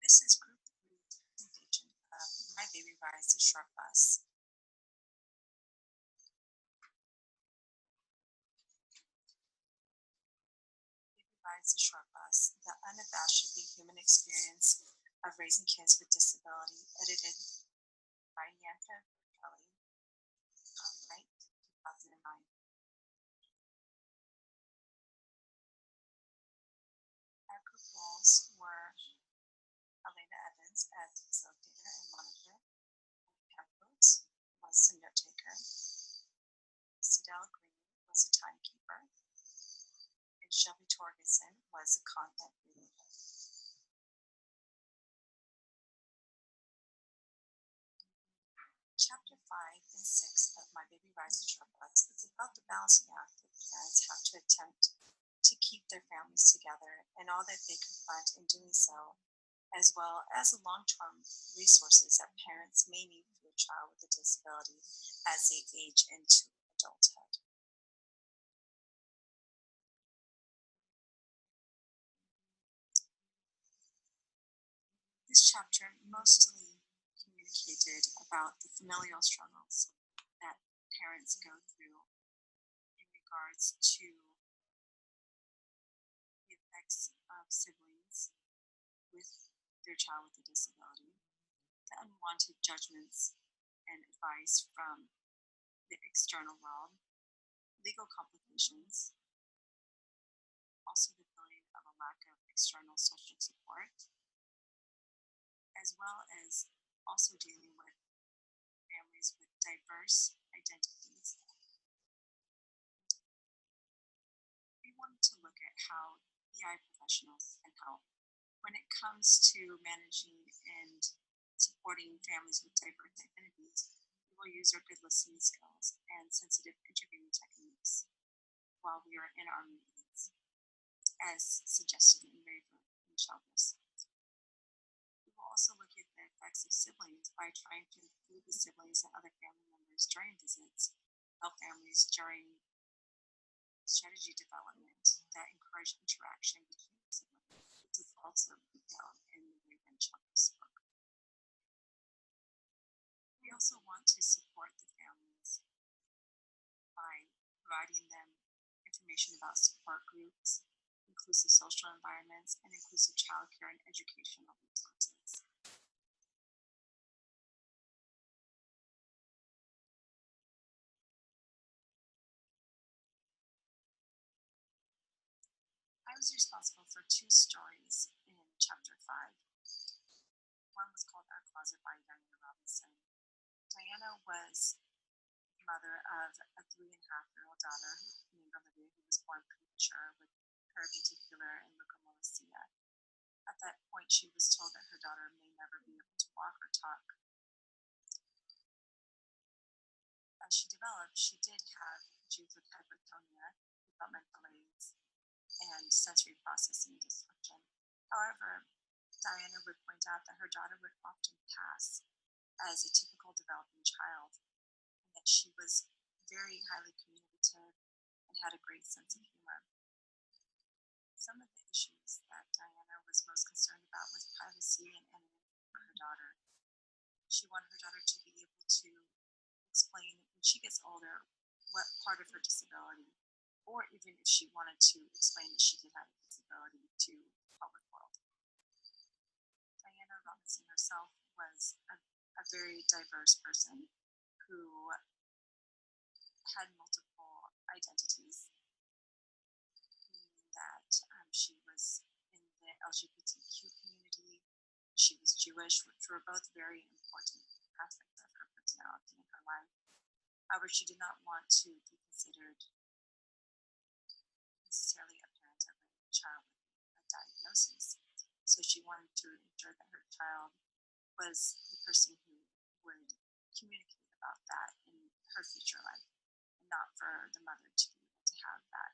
This is group three presentation of My Baby Rides the Short Bus. Baby Rides the Short Bus, the unabashedly human experience of raising kids with disability, edited by Yanka Kelly, copyright 2009. Our group roles were Elena Evans as facilitator and monitor, Pam Boots was the note taker, Sidel Green was the timekeeper, and Shelby Torgerson was the content relator. Chapter 5 and 6 of My Baby Rides the Short Bus is about the balancing act that parents have to attempt to keep their families together and all that they confront in doing so, as well as the long-term resources that parents may need for their child with a disability as they age into adulthood. This chapter mostly communicated about the familial struggles that parents go through in regards to the effects of siblings with their child with a disability, the unwanted judgments and advice from the external world, legal complications, also the feeling of a lack of external social support, as well as also dealing with families with diverse identities. We wanted to look at how EI professionals can help when it comes to managing and supporting families with diverse identities. We will use our good listening skills and sensitive interviewing techniques while we are in our meetings, as suggested in Raver and Shelby's. We will also look at the effects of siblings by trying to include the siblings and other family members during visits, help families during strategy development that encourage interaction between siblings. This is also detailed in the Raver and Shelby's book. We also want to support the families by providing them information about support groups, inclusive social environments, and inclusive childcare and educational resources. I was responsible for two stories in chapter 5. One was called Our Closet by Diana Robinson. Diana was the mother of a 3.5-year-old daughter named Olivia, who was born premature with periventicular and leukomalacia. At that point, she was told that her daughter may never be able to walk or talk. As she developed, she did have juvenile hypertonia, developmental aids, and sensory processing dysfunction. However, Diana would point out that her daughter would often pass as a typical developing child, and that she was very highly communicative and had a great sense of humor. Some of the issues that Diana was most concerned about was privacy and anonymity for her daughter. She wanted her daughter to be able to explain when she gets older what part of her disability, or even if she wanted to explain that she did have a disability to the public world. Diana Robinson herself was a very diverse person who had multiple identities, meaning that she was in the LGBTQ community, she was Jewish, which were both very important aspects of her personality in her life. However, she did not want to be considered necessarily a parent of a child with a diagnosis. So she wanted to ensure that her child was the person who would communicate about that in her future life, and not for the mother to be able to have that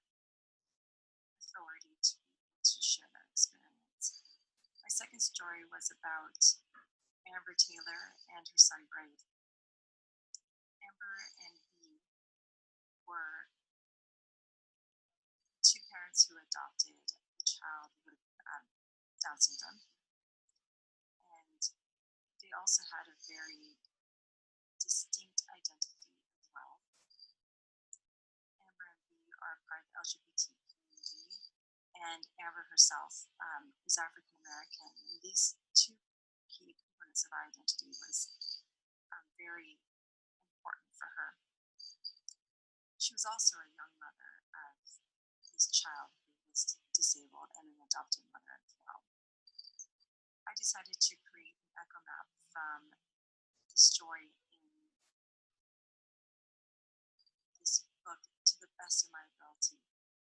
authority to be able to share that experience. My second story was about Amber Taylor and her son Braid. Amber and Bee were two parents who adopted a child with Down syndrome. also had a very distinct identity as well. Amber and B are part of the LGBT community, and Amber herself is African American. And these two key components of our identity was very important for her. She was also a young mother of this child who was disabled and an adopted mother as well. I decided to create an echo map from the story in this book to the best of my ability.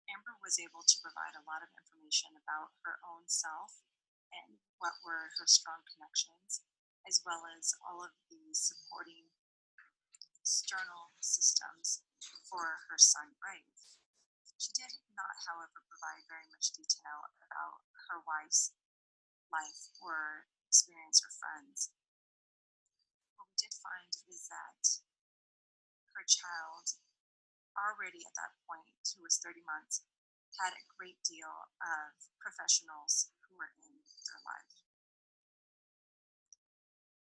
Amber was able to provide a lot of information about her own self and what were her strong connections, as well as all of the supporting external systems for her son, Brave. She did not, however, provide very much detail about her wife's life or experience or friends. What we did find is that her child, already at that point, who was 30 months, had a great deal of professionals who were in her life.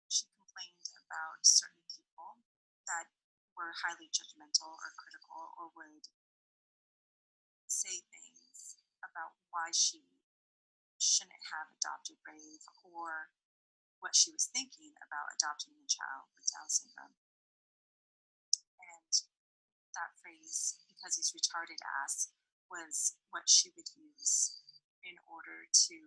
She complained about certain people that were highly judgmental or critical, or would say things about why she shouldn't have adopted Brave, or what she was thinking about adopting a child with Down syndrome. And that phrase, "because he's retarded ass," was what she would use in order to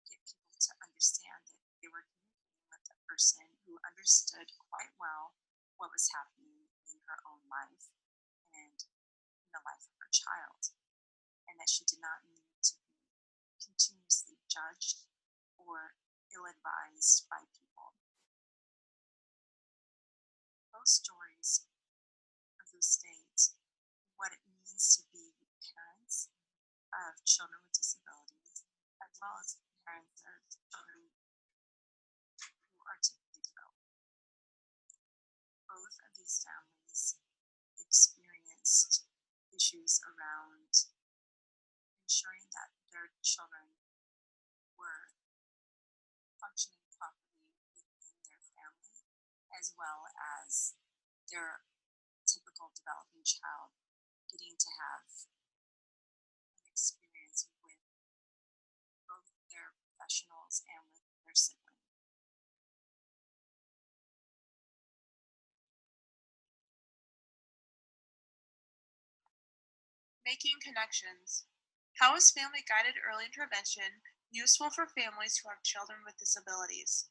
get people to understand that they were communicating with a person who understood quite well what was happening in her own life and in the life of her child, and that she did not need to be continuously judged or ill-advised by people. Both stories state what it means to be parents of children with disabilities, as well as parents of children who are typically developed. Both of these families experienced issues around ensuring that their children were functioning properly within their family, as well as their typical developing child getting to have an experience with both their professionals and with their sibling. Making connections. How is family-guided early intervention useful for families who have children with disabilities?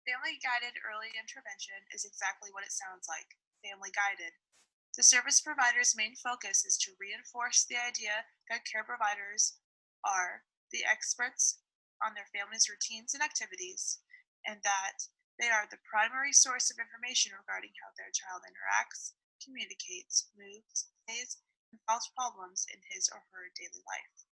Family-guided early intervention is exactly what it sounds like, family-guided. The service provider's main focus is to reinforce the idea that care providers are the experts on their family's routines and activities, and that they are the primary source of information regarding how their child interacts, communicates, moves, plays, and solves problems in his or her daily life.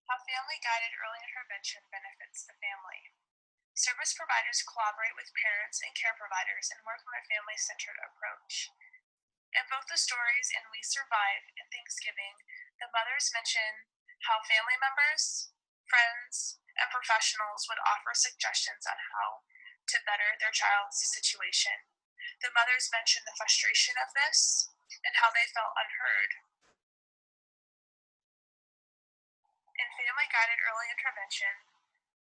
How family-guided early intervention benefits the family. Service providers collaborate with parents and care providers and work on a family-centered approach. In both the stories in We Survive and Thanksgiving, the mothers mention how family members, friends, and professionals would offer suggestions on how to better their child's situation. The mothers mention the frustration of this and how they felt unheard. In family-guided early intervention,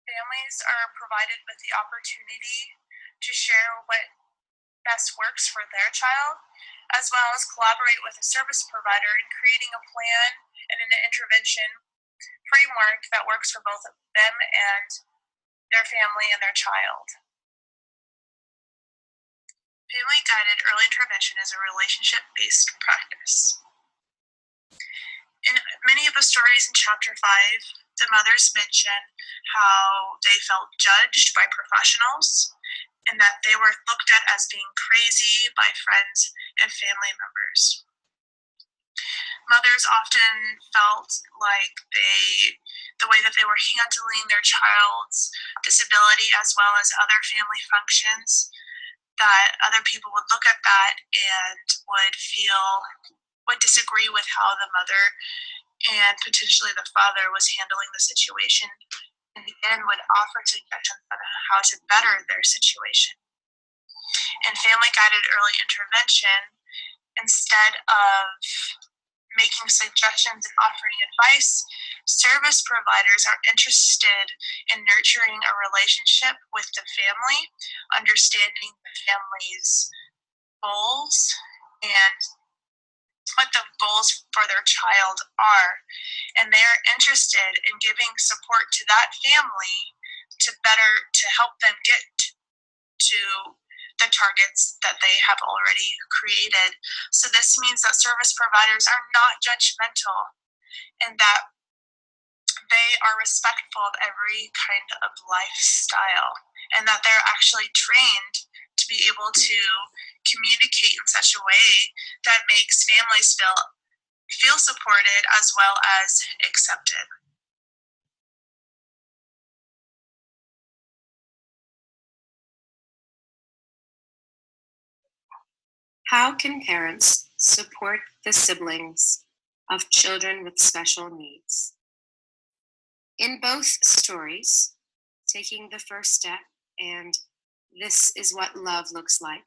families are provided with the opportunity to share what best works for their child, as well as collaborate with a service provider in creating a plan and an intervention framework that works for both them and their family and their child. Family-guided early intervention is a relationship-based practice. In many of the stories in Chapter 5, the mothers mention how they felt judged by professionals and that they were looked at as being crazy by friends and family members. Mothers often felt like the way that they were handling their child's disability as well as other family functions, that other people would look at that and would would disagree with how the mother and potentially the father was handling the situation, and then would offer suggestions on how to better their situation. In family guided early intervention, instead of making suggestions and offering advice, service providers are interested in nurturing a relationship with the family, understanding the family's goals and what the goals for their child are. And they're interested in giving support to that family to help them get to the targets that they have already created. So this means that service providers are not judgmental and that they are respectful of every kind of lifestyle, and that they're actually trained to be able to communicate in such a way that makes families feel supported as well as accepted. How can parents support the siblings of children with special needs? In both stories, taking the first step and this is what love looks like,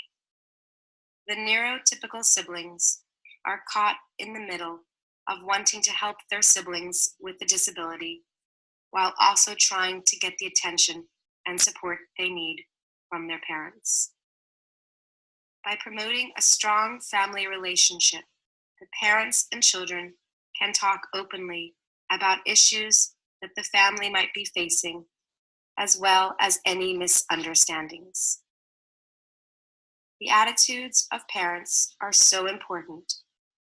the neurotypical siblings are caught in the middle of wanting to help their siblings with a disability while also trying to get the attention and support they need from their parents. By promoting a strong family relationship, the parents and children can talk openly about issues that the family might be facing, as well as any misunderstandings. The attitudes of parents are so important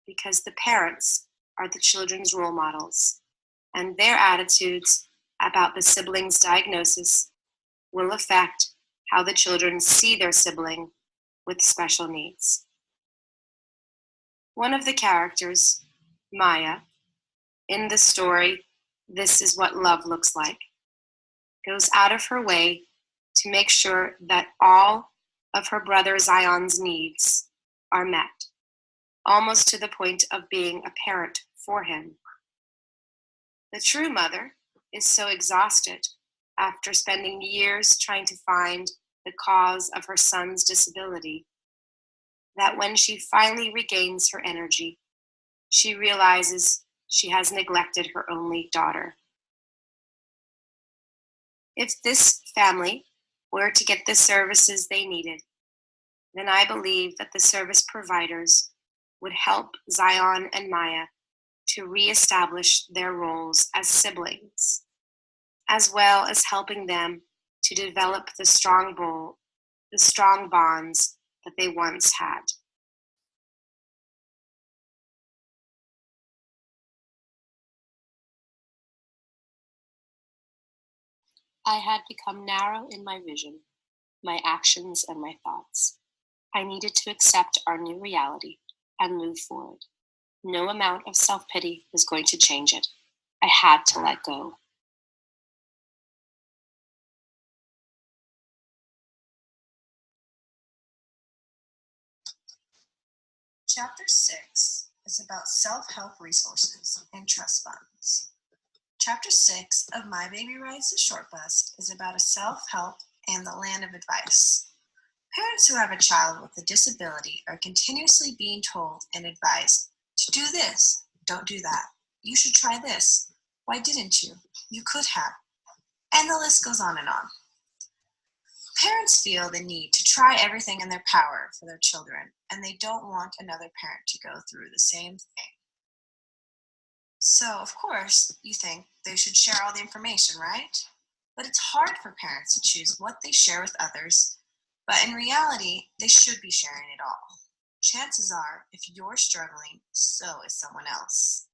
because the parents are the children's role models, and their attitudes about the sibling's diagnosis will affect how the children see their sibling with special needs. One of the characters, Maya, in the story, This Is What Love Looks Like, goes out of her way to make sure that all of her brother Zion's needs are met, almost to the point of being a parent for him. The true mother is so exhausted after spending years trying to find the cause of her son's disability that when she finally regains her energy, she realizes she has neglected her only daughter. If this family were to get the services they needed, then I believe that the service providers would help Zion and Maya to reestablish their roles as siblings, as well as helping them to develop the strong bonds that they once had. I had become narrow in my vision, my actions, and my thoughts. I needed to accept our new reality and move forward. No amount of self-pity was going to change it. I had to let go. Chapter 6 is about self-help resources and trust funds. Chapter 6 of My Baby Rides the Short Bus is about a self-help and the land of advice. Parents who have a child with a disability are continuously being told and advised to do this, don't do that. You should try this. Why didn't you? You could have. And the list goes on and on. Parents feel the need to try everything in their power for their children, and they don't want another parent to go through the same thing. So, of course, you think they should share all the information, right? But it's hard for parents to choose what they share with others, but in reality, they should be sharing it all. Chances are, if you're struggling, so is someone else.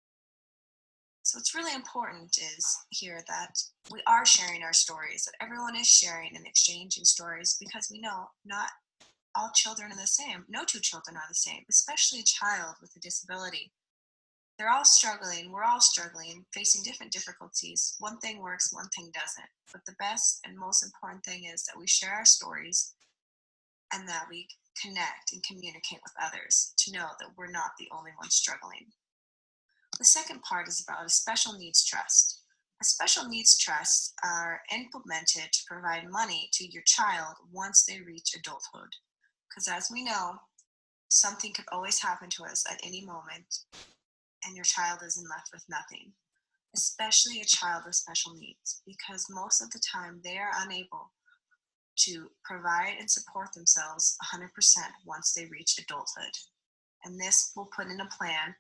So what's really important is here that we are sharing our stories, that everyone is sharing and exchanging stories, because we know not all children are the same. No two children are the same, especially a child with a disability. They're all struggling, we're all struggling, facing different difficulties. One thing works, one thing doesn't. But the best and most important thing is that we share our stories and that we connect and communicate with others to know that we're not the only ones struggling. The second part is about a special needs trust. A special needs trusts are implemented to provide money to your child once they reach adulthood. Because as we know, something could always happen to us at any moment, and your child isn't left with nothing, especially a child with special needs, because most of the time they are unable to provide and support themselves 100% once they reach adulthood. And this will put in a plan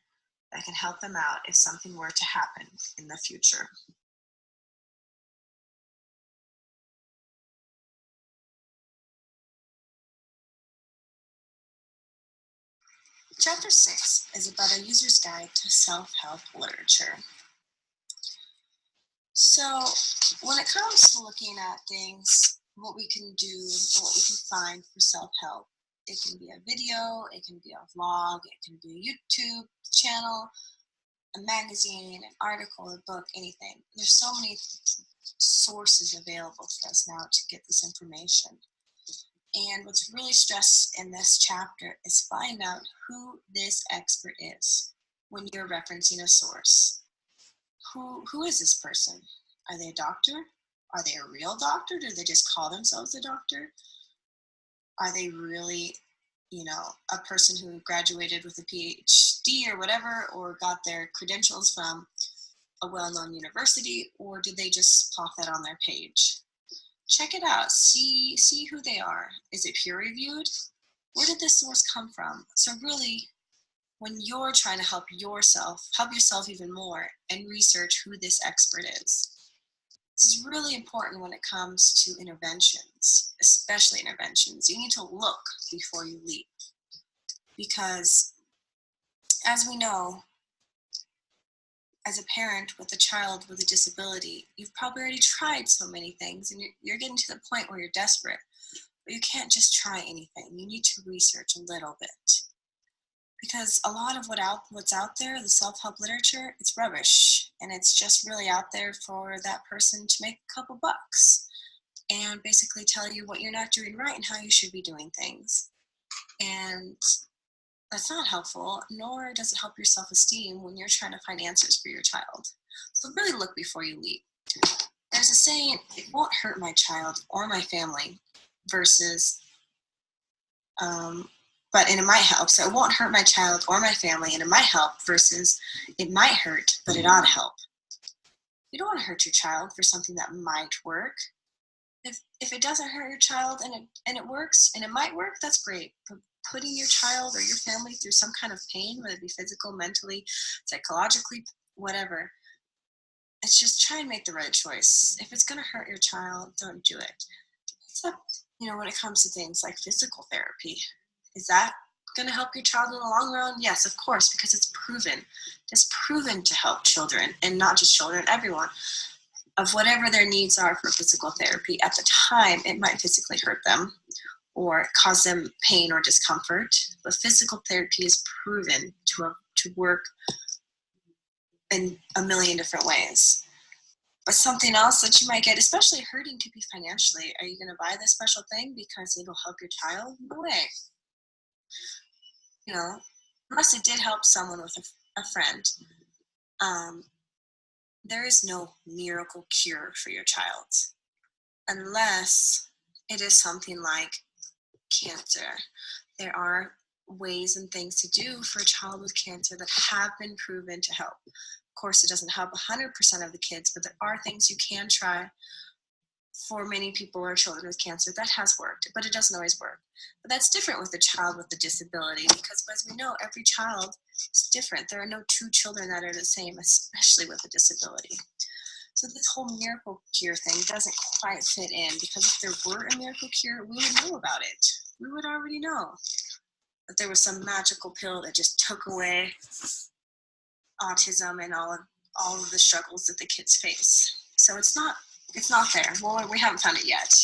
that can help them out if something were to happen in the future. Chapter 6 is about a user's guide to self-help literature. So when it comes to looking at things, what we can do, or what we can find for self-help, it can be a video, it can be a vlog, it can be a YouTube channel, a magazine, an article, a book, anything. There's so many sources available for us now to get this information. And what's really stressed in this chapter is find out who this expert is when you're referencing a source. Who is this person? Are they a doctor? Are they a real doctor? Do they just call themselves a doctor? Are they really, a person who graduated with a PhD or whatever, or got their credentials from a well-known university, or did they just plop that on their page? Check it out. See who they are. Is it peer-reviewed? Where did this source come from? So really, when you're trying to help yourself even more and research who this expert is. This is really important when it comes to interventions, especially interventions. You need to look before you leap. Because as we know, as a parent with a child with a disability, you've probably already tried so many things and you're getting to the point where you're desperate. But you can't just try anything. You need to research a little bit. Because a lot of what's out there, the self-help literature, it's rubbish. And it's just really out there for that person to make a couple bucks and basically tell you what you're not doing right and how you should be doing things. And that's not helpful, nor does it help your self-esteem when you're trying to find answers for your child. So really look before you leap. There's a saying, it won't hurt my child or my family versus, but it might help. So it won't hurt my child or my family, and it might help versus it might hurt, but it ought to help. You don't want to hurt your child for something that might work. If it doesn't hurt your child and it works and it might work, that's great. But putting your child or your family through some kind of pain, whether it be physical, mentally, psychologically, whatever, it's just try and make the right choice. If it's going to hurt your child, don't do it. Except, when it comes to things like physical therapy, is that going to help your child in the long run? Yes, of course, because it's proven. It's proven to help children, and not just children, everyone, of whatever their needs are for physical therapy. At the time, it might physically hurt them or cause them pain or discomfort, but physical therapy is proven to work in a million different ways. But something else that you might get, especially hurting could be financially. Are you going to buy this special thing because it'll help your child? No way. Unless it did help someone with a friend, there is no miracle cure for your child, unless it is something like cancer. There are ways and things to do for a child with cancer that have been proven to help. Of course, it doesn't help 100% of the kids, but there are things you can try for many people or children with cancer that has worked, but it doesn't always work. But that's different with a child with a disability, because as we know, every child is different. There are no two children that are the same, especially with a disability. So this whole miracle cure thing doesn't quite fit in, because if there were a miracle cure, we would know about it. We would already know that there was some magical pill that just took away autism and all of the struggles that the kids face. So it's not there. Well, we haven't found it yet.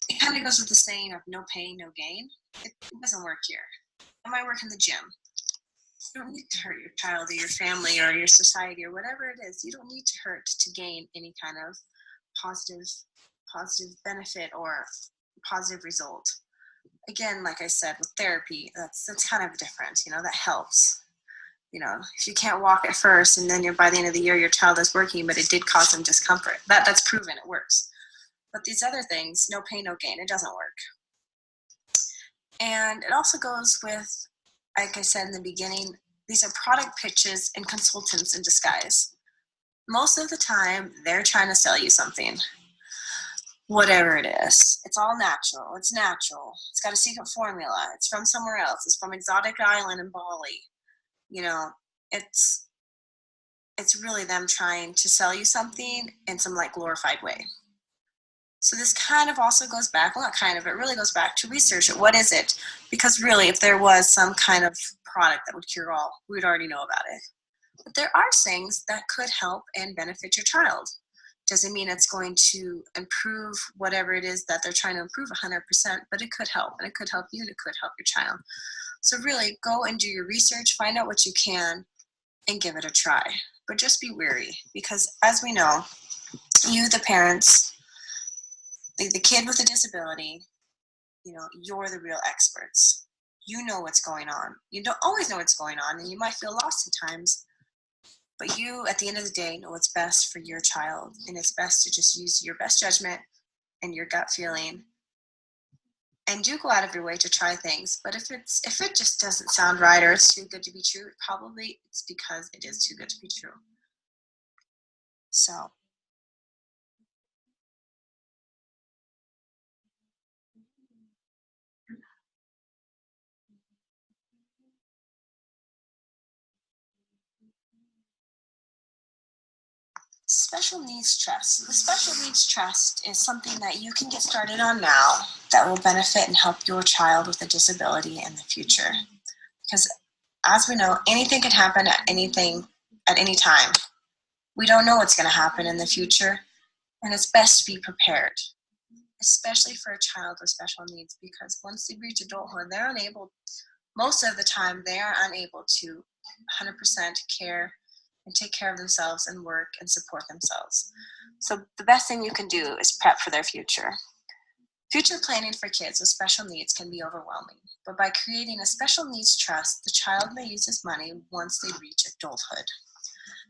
It kind of goes with the saying of no pain, no gain. It doesn't work here. It might work in the gym. You don't need to hurt your child or your family or your society or whatever it is. You don't need to hurt to gain any kind of positive benefit or positive result. again, like I said, with therapy, that's kind of different, that helps. If you can't walk at first and then by the end of the year your child is working, but it did cause them discomfort, that's proven it works. But these other things, no pain, no gain, it doesn't work. And it also goes with, like I said in the beginning, these are product pitches and consultants in disguise. Most of the time, they're trying to sell you something. Whatever it is. It's all natural. It's natural. It's got a secret formula. It's from somewhere else. It's from exotic island in Bali. It's really them trying to sell you something in some glorified way. So this kind of also goes back, well, not kind of, it really goes back to research. What is it? Because really, if there was some kind of product that would cure all, we'd already know about it. But there are things that could help and benefit your child. Doesn't mean it's going to improve whatever it is that they're trying to improve 100%, but it could help, and it could help you, and it could help your child. So really, go and do your research, find out what you can, and give it a try. But just be wary, because as we know, you, the parents, the kid with a disability, you're the real experts. You know what's going on. You don't always know what's going on, and you might feel lost at times, but you, at the end of the day, know what's best for your child, and it's best to just use your best judgment and your gut feeling, and do go out of your way to try things. But if it just doesn't sound right, or it's too good to be true, probably it's because it is too good to be true. So Special Needs Trust. The Special Needs Trust is something that you can get started on now that will benefit and help your child with a disability in the future. Because as we know, anything can happen at any time. We don't know what's going to happen in the future, and it's best to be prepared, especially for a child with special needs, because once they reach adulthood, most of the time, they are unable to 100% care and take care of themselves and work and support themselves. So the best thing you can do is prep for their future. Future planning for kids with special needs can be overwhelming, but by creating a special needs trust, the child may use this money once they reach adulthood.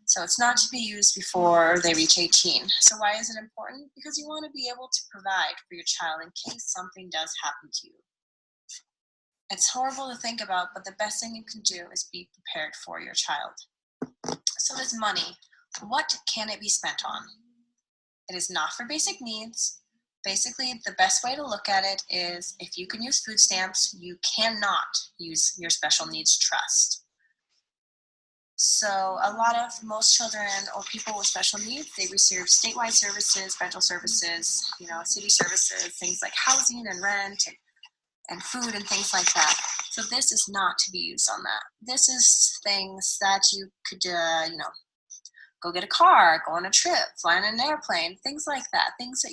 So it's not to be used before they reach 18. So why is it important? Because you want to be able to provide for your child in case something does happen to you. It's horrible to think about, but the best thing you can do is be prepared for your child. So this money, what can it be spent on? It is not for basic needs. Basically, the best way to look at it is if you can use food stamps, you cannot use your special needs trust. So most children or people with special needs, they receive statewide services, federal services, city services, things like housing and rent and food and things like that. So this is not to be used on that. This is things that you could, go get a car, go on a trip, fly on an airplane, things like that. Things that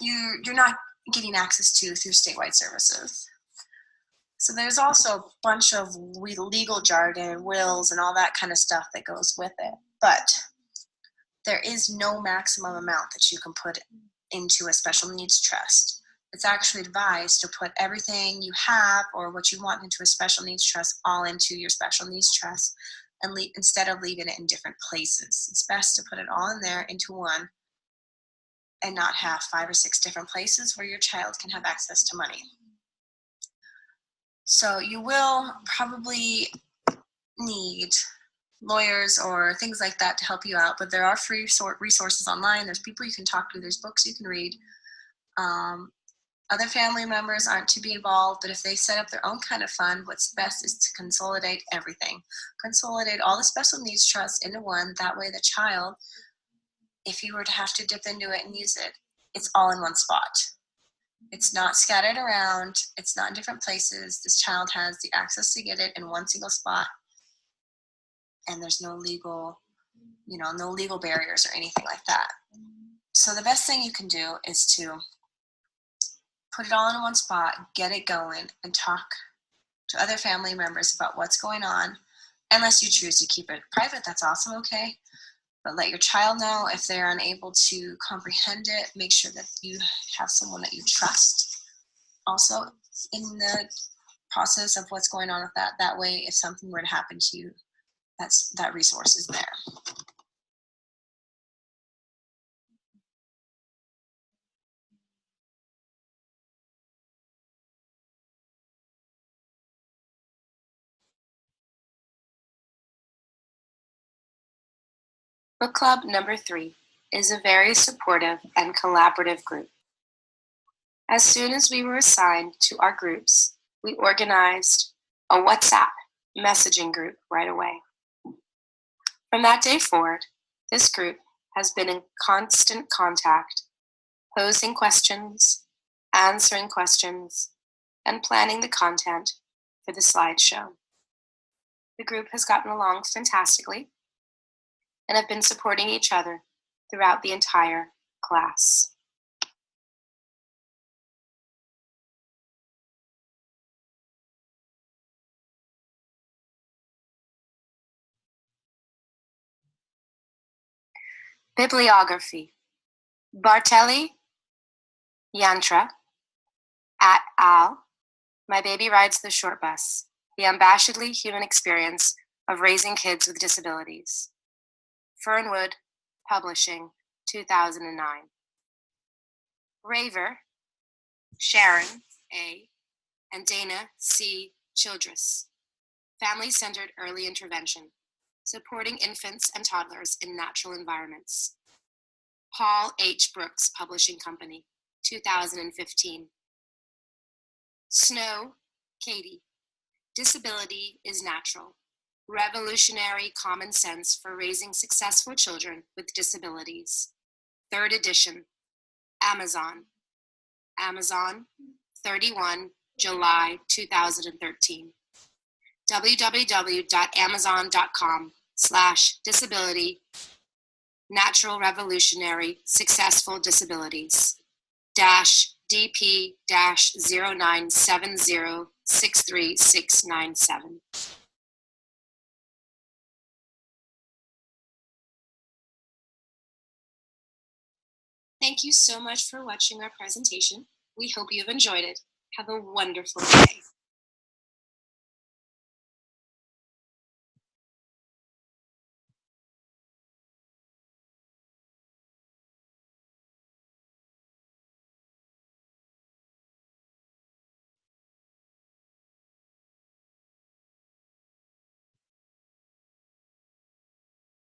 you're not getting access to through statewide services. So there's also a bunch of legal jargon, wills, and all that kind of stuff that goes with it. But there is no maximum amount that you can put into a special needs trust. It's actually advised to put everything you have or what you want into a special needs trust all into your special needs trust, and instead of leaving it in different places. It's best to put it all in there into one and not have 5 or 6 different places where your child can have access to money. So you will probably need lawyers or things like that to help you out, but there are free resources online. There's people you can talk to. There's books you can read. Other family members aren't to be involved, but if they set up their own kind of fund, what's best is to consolidate everything. Consolidate all the special needs trusts into one. That way the child, if you were to have to dip into it and use it, it's all in one spot. It's not scattered around. It's not in different places. This child has the access to get it in one single spot. And there's no legal barriers or anything like that. So the best thing you can do is to put it all in one spot, get it going, and talk to other family members about what's going on. Unless you choose to keep it private, that's also okay. But let your child know. If they're unable to comprehend it, make sure that you have someone that you trust also in the process of what's going on with that. That way, if something were to happen to you, that resource is there. Book Club number 3 is a very supportive and collaborative group. As soon as we were assigned to our groups, we organized a WhatsApp messaging group right away. From that day forward, this group has been in constant contact, posing questions, answering questions, and planning the content for the slideshow. The group has gotten along fantastically and have been supporting each other throughout the entire class. Bibliography: Bartelli, Yantra, et al., My Baby Rides the Short Bus, The Unabashedly Human Experience of Raising Kids with Disabilities. Fernwood Publishing, 2009. Raver, Sharon A., and Dana C. Childress. Family-Centered Early Intervention, Supporting Infants and Toddlers in Natural Environments. Paul H. Brooks Publishing Company, 2015. Snow, Katie. Disability is Natural. Revolutionary Common Sense for Raising Successful Children with Disabilities. 3rd edition. Amazon. Amazon, 31 July 2013. www.amazon.com/disability Natural Revolutionary Successful Disabilities -DP-0970636697. Thank you so much for watching our presentation. We hope you've enjoyed it. Have a wonderful day.